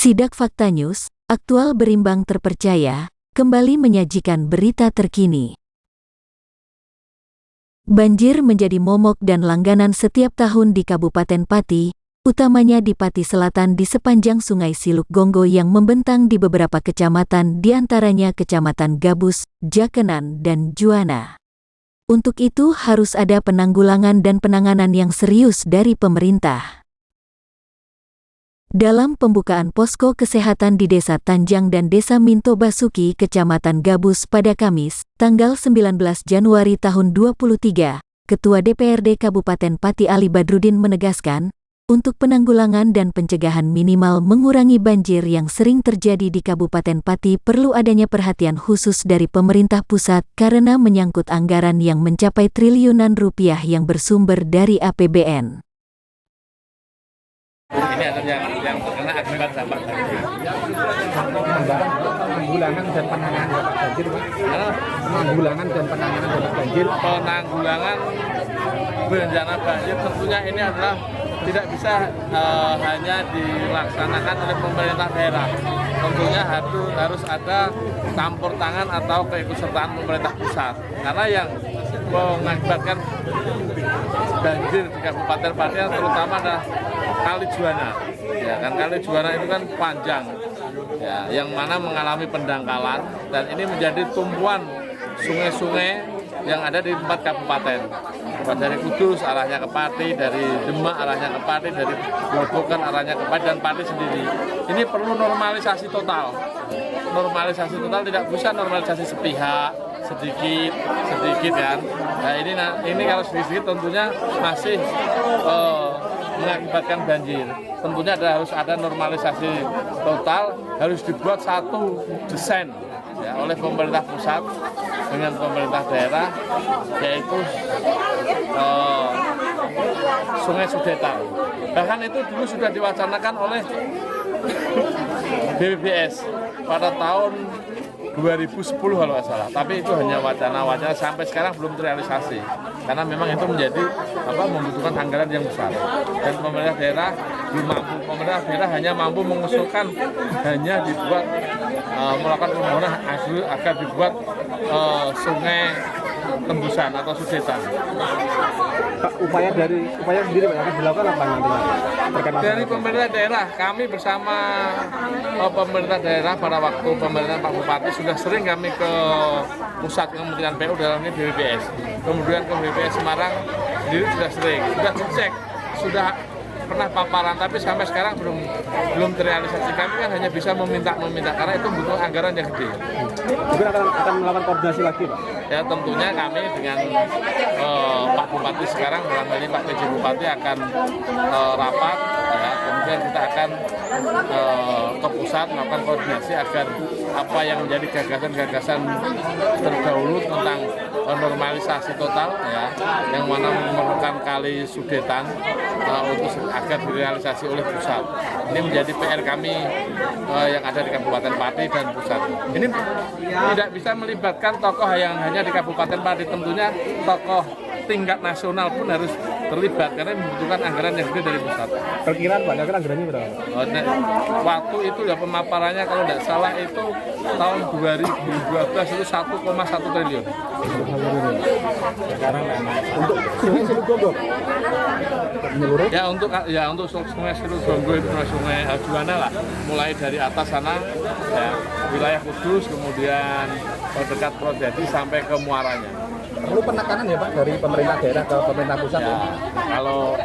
Sidak Fakta News, aktual berimbang terpercaya, kembali menyajikan berita terkini. Banjir menjadi momok dan langganan setiap tahun di Kabupaten Pati, utamanya di Pati Selatan di sepanjang Sungai Siluk Gonggo yang membentang di beberapa kecamatan di antaranya Kecamatan Gabus, Jakenan, dan Juwana. Untuk itu harus ada penanggulangan dan penanganan yang serius dari pemerintah. Dalam pembukaan posko kesehatan di Desa Tanjang dan Desa Minto Basuki, Kecamatan Gabus pada Kamis, tanggal 19 Januari tahun 2023, Ketua DPRD Kabupaten Pati Ali Badrudin menegaskan, untuk penanggulangan dan pencegahan minimal mengurangi banjir yang sering terjadi di Kabupaten Pati perlu adanya perhatian khusus dari pemerintah pusat karena menyangkut anggaran yang mencapai triliunan rupiah yang bersumber dari APBN. Ini adalah yang terkena akibat dampak banjir. Penanggulangan dan penanganan dampak banjir, Pak. Penanggulangan dan penanganan dampak banjir. Penanggulangan bencana banjir tentunya ini adalah tidak bisa hanya dilaksanakan oleh pemerintah daerah. Tentunya harus ada campur tangan atau keikutsertaan pemerintah pusat. Karena yang mengakibatkan banjir di Kabupaten Pati terutama adalah Kali Juwana. Ya kan, Kali Juwana itu kan panjang, ya, yang mana mengalami pendangkalan dan ini menjadi tumpuan sungai-sungai yang ada di 4 kabupaten. Dari Kudus arahnya ke Pati, dari Demak arahnya ke Pati, dari Grobogan arahnya ke Pati, dan Pati sendiri. Ini perlu normalisasi total. Normalisasi total, tidak bisa normalisasi sepihak, sedikit kan. Nah ini kalau sedikit tentunya masih mengakibatkan banjir. Tentunya harus ada normalisasi total, harus dibuat satu desain ya, oleh pemerintah pusat dengan pemerintah daerah, yaitu Sungai Sudetan. Bahkan itu dulu sudah diwacanakan oleh BPBS pada tahun 2010 kalau nggak salah, tapi itu hanya wacana-wacana, sampai sekarang belum terrealisasi karena memang itu menjadi membutuhkan anggaran yang besar dan pemerintah daerah belum mampu. Pemerintah daerah hanya mampu mengusulkan, hanya dibuat melakukan permohonan agar dibuat sungai tembusan atau sudetan. Pak, upaya sendiri Pak, akan dilakukan apa nantinya? Dari pemerintah daerah, kami bersama pemerintah daerah pada waktu pemerintahan Pak Bupati sudah sering kami ke pusat Kementerian PU dalamnya BPBS. Kemudian ke BPBS Semarang sendiri sudah sering, sudah dicek, sudah pernah paparan, tapi sampai sekarang belum terrealisasi. Kami kan hanya bisa meminta karena itu butuh anggaran yang gede. Mungkin akan melakukan koordinasi lagi, Pak. Ya tentunya kami dengan Pak Bupati sekarang, dalam hal ini Pak PJ Bupati akan rapat, ya, kemudian kita akan ke pusat melakukan koordinasi agar apa yang menjadi gagasan-gagasan terdahulu tentang normalisasi total, ya, yang mana memerlukan Kali Sudetan untuk agar direalisasi oleh pusat. Ini menjadi PR kami yang ada di Kabupaten Pati dan pusat. Ini tidak bisa melibatkan tokoh yang hanya di Kabupaten Pati, tentunya tokoh tingkat nasional pun harus terlibat karena membutuhkan anggaran yang gede dari pusat. Perkiraan Pak, kira anggarannya berapa? Waktu itu ya pemaparannya kalau tidak salah itu tahun 2012 itu 1,1 triliun. Sekarang untuk Sungai Siluk Gonggo menyeluruh? Ya untuk Sungai Siluk Gonggo itu Sungai Juwana lah, mulai dari atas sana ya, wilayah Kudus, kemudian dekat Purwodadi sampai ke muaranya. Perlu penekanan ya Pak dari pemerintah daerah ke pemerintah pusat ya? Kalau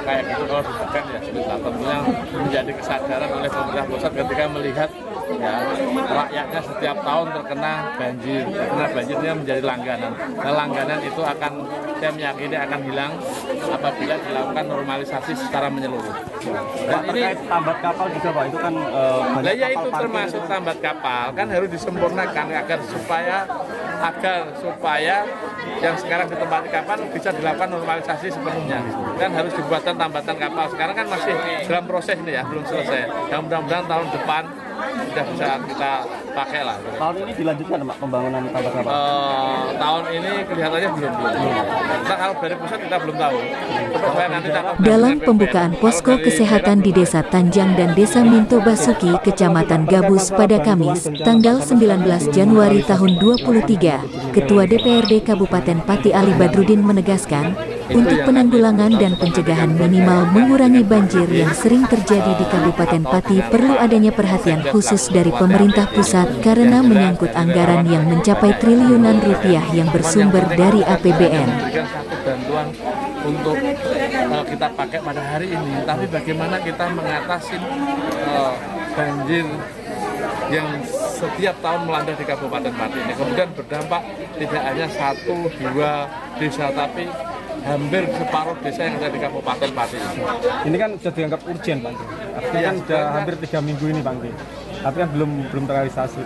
kayak gitu, kalau ditekan ya sudah, tentunya menjadi kesadaran oleh pemerintah pusat ketika melihat ya rakyatnya setiap tahun terkena banjirnya menjadi langganan. Nah, langganan itu saya meyakini akan hilang apabila dilakukan normalisasi secara menyeluruh. Dan ini tambat kapal juga Pak, itu kan ya itu termasuk tambat kapal kan harus disempurnakan agar supaya yang sekarang ditempati kapal bisa dilakukan normalisasi sepenuhnya. Dan harus dibuatkan tambatan kapal. Sekarang kan masih dalam proses ini ya, belum selesai. Dan mudah-mudahan tahun depan sudah bisa kita pakai lah. Tahun ini dilanjutkan Pak pembangunan tambak apa? Tahun ini kelihatannya belum. Kita kalau dari pusat kita belum tahu. Supaya nanti dapat Dalam pembukaan posko kesehatan di Desa Tanjang dan Desa Minto Basuki, Kecamatan Gabus pada Kamis, tanggal 19 Januari tahun 2023, Ketua DPRD Kabupaten Pati Ali Badrudin menegaskan, untuk penanggulangan dan pencegahan minimal mengurangi banjir yang sering terjadi di Kabupaten Pati perlu adanya perhatian khusus dari pemerintah pusat karena menyangkut anggaran yang mencapai triliunan rupiah yang bersumber dari APBN. Memberikan satu bantuan untuk kita pakai pada hari ini, tapi bagaimana kita mengatasi banjir yang setiap tahun melanda di Kabupaten Pati ini, kemudian berdampak tidak hanya 1-2 desa, tapi hampir separuh desa yang ada di Kabupaten Pati. Ini kan sudah dianggap urgent Pak. Artinya kan sudah hampir 3 minggu ini Bang. Tapi kan belum terrealisasi.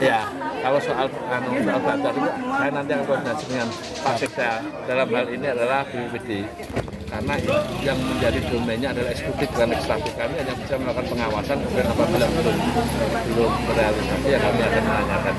Ya, kalau soal bantuan itu saya nanti akan koordinasi dengan Pak Sekda. Dalam hal ini adalah BPD. Karena yang menjadi domainnya adalah eksekutif dan legislatif, kami hanya bisa melakukan pengawasan, kemudian apabila belum terrealisasi ya kami akan menanyakan.